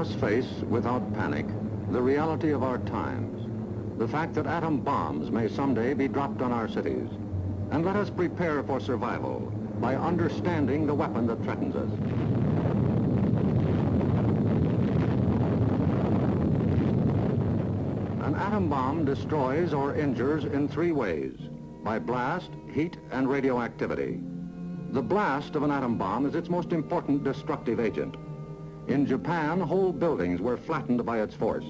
us face, without panic, the reality of our times, the fact that atom bombs may someday be dropped on our cities, and let us prepare for survival by understanding the weapon that threatens us. An atom bomb destroys or injures in three ways: by blast, heat, and radioactivity. The blast of an atom bomb is its most important destructive agent. In Japan, whole buildings were flattened by its force.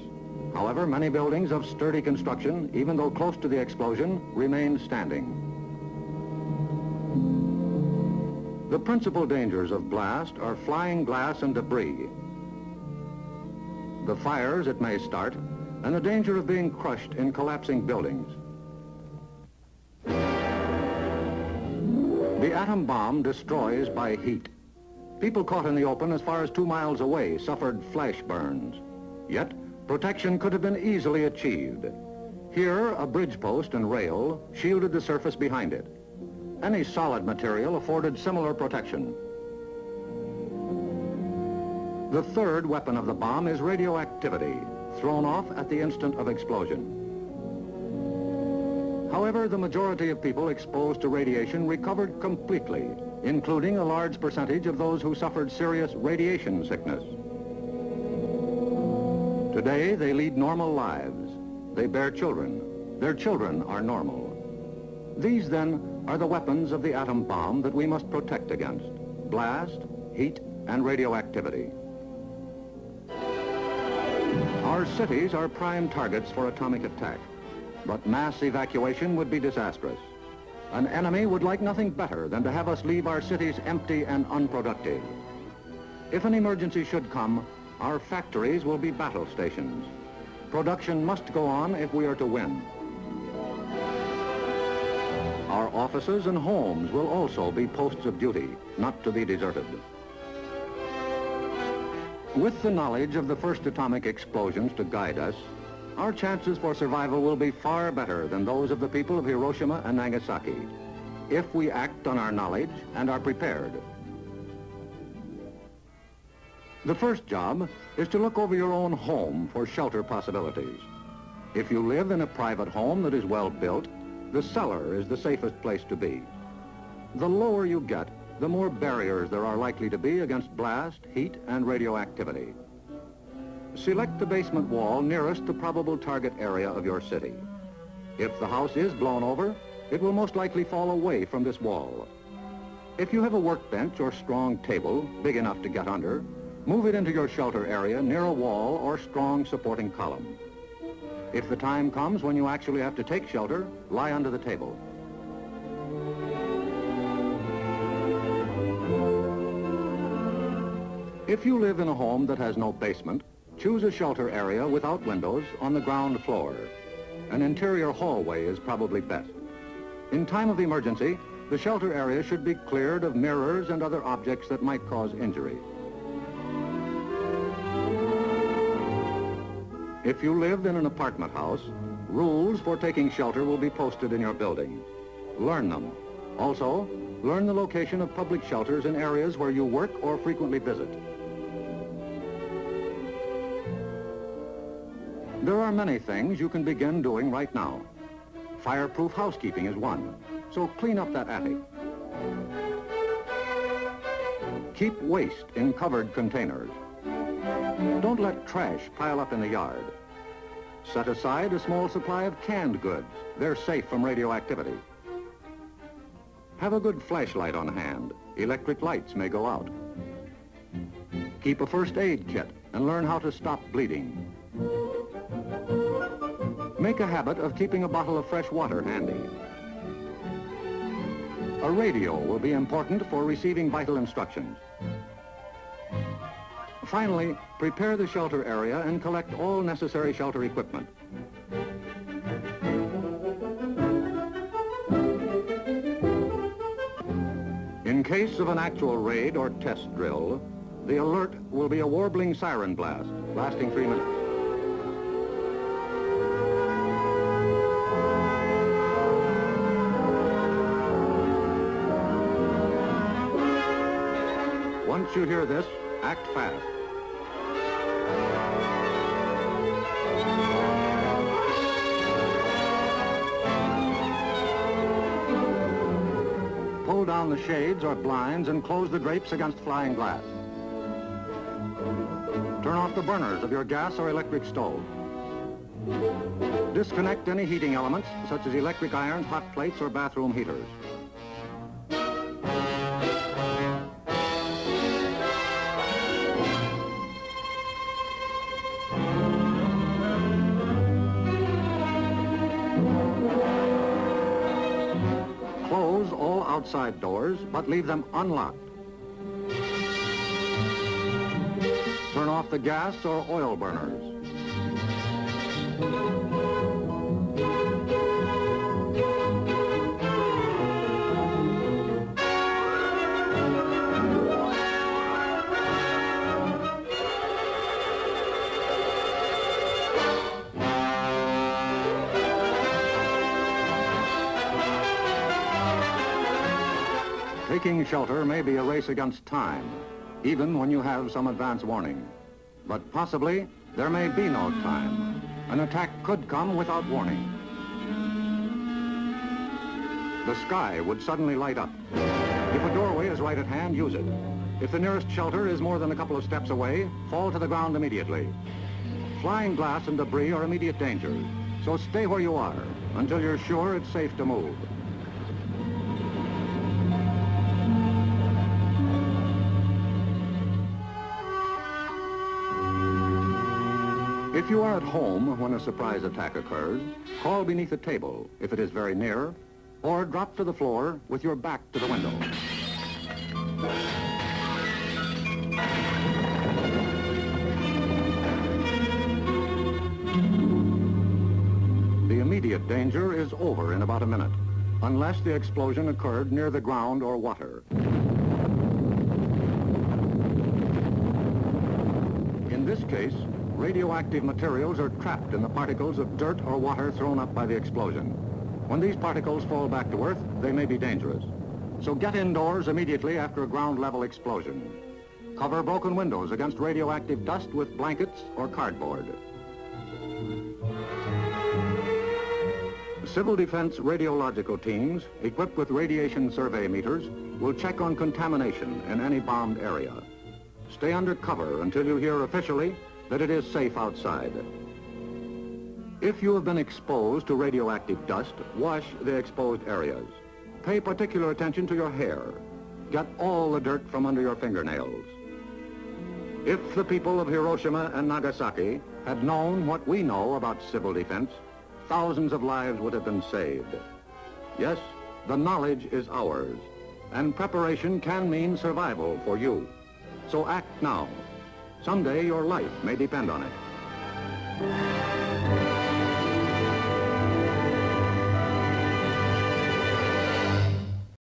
However, many buildings of sturdy construction, even though close to the explosion, remained standing. The principal dangers of blast are flying glass and debris, the fires it may start, and the danger of being crushed in collapsing buildings. The atom bomb destroys by heat. People caught in the open as far as 2 miles away suffered flash burns. Yet, protection could have been easily achieved. Here, a bridge post and rail shielded the surface behind it. Any solid material afforded similar protection. The third weapon of the bomb is radioactivity, thrown off at the instant of explosion. However, the majority of people exposed to radiation recovered completely, including a large percentage of those who suffered serious radiation sickness. Today, they lead normal lives. They bear children. Their children are normal. These, then, are the weapons of the atom bomb that we must protect against: blast, heat, and radioactivity. Our cities are prime targets for atomic attack, but mass evacuation would be disastrous. An enemy would like nothing better than to have us leave our cities empty and unproductive. If an emergency should come, our factories will be battle stations. Production must go on if we are to win. Our offices and homes will also be posts of duty, not to be deserted. With the knowledge of the first atomic explosions to guide us, our chances for survival will be far better than those of the people of Hiroshima and Nagasaki, if we act on our knowledge and are prepared. The first job is to look over your own home for shelter possibilities. If you live in a private home that is well built, the cellar is the safest place to be. The lower you get, the more barriers there are likely to be against blast, heat, and radioactivity. Select the basement wall nearest the probable target area of your city. If the house is blown over, it will most likely fall away from this wall. If you have a workbench or strong table big enough to get under, move it into your shelter area near a wall or strong supporting column. If the time comes when you actually have to take shelter, lie under the table. If you live in a home that has no basement, choose a shelter area without windows on the ground floor. An interior hallway is probably best. In time of emergency, the shelter area should be cleared of mirrors and other objects that might cause injury. If you live in an apartment house, rules for taking shelter will be posted in your building. Learn them. Also, learn the location of public shelters in areas where you work or frequently visit. There are many things you can begin doing right now. Fireproof housekeeping is one, so clean up that attic. Keep waste in covered containers. Don't let trash pile up in the yard. Set aside a small supply of canned goods. They're safe from radioactivity. Have a good flashlight on hand. Electric lights may go out. Keep a first aid kit and learn how to stop bleeding. Make a habit of keeping a bottle of fresh water handy. A radio will be important for receiving vital instructions. Finally, prepare the shelter area and collect all necessary shelter equipment. In case of an actual raid or test drill, the alert will be a warbling siren blast, lasting 3 minutes. Once you hear this, act fast. down the shades or blinds and close the drapes against flying glass. Turn off the burners of your gas or electric stove. Disconnect any heating elements, such as electric irons, hot plates, or bathroom heaters. Close all outside doors, but leave them unlocked. Turn off the gas or oil burners. Taking shelter may be a race against time, even when you have some advance warning. But possibly, there may be no time. An attack could come without warning. The sky would suddenly light up. If a doorway is right at hand, use it. If the nearest shelter is more than a couple of steps away, fall to the ground immediately. Flying glass and debris are immediate dangers, so stay where you are until you're sure it's safe to move. If you are at home when a surprise attack occurs, crawl beneath a table if it is very near, or drop to the floor with your back to the window. The immediate danger is over in about a minute, unless the explosion occurred near the ground or water. In this case, radioactive materials are trapped in the particles of dirt or water thrown up by the explosion. When these particles fall back to Earth, they may be dangerous. So get indoors immediately after a ground-level explosion. Cover broken windows against radioactive dust with blankets or cardboard. Civil defense radiological teams, equipped with radiation survey meters, will check on contamination in any bombed area. Stay under cover until you hear officially that it is safe outside. If you have been exposed to radioactive dust, wash the exposed areas. Pay particular attention to your hair. Get all the dirt from under your fingernails. If the people of Hiroshima and Nagasaki had known what we know about civil defense, thousands of lives would have been saved. Yes, the knowledge is ours, and preparation can mean survival for you. So act now. Someday your life may depend on it.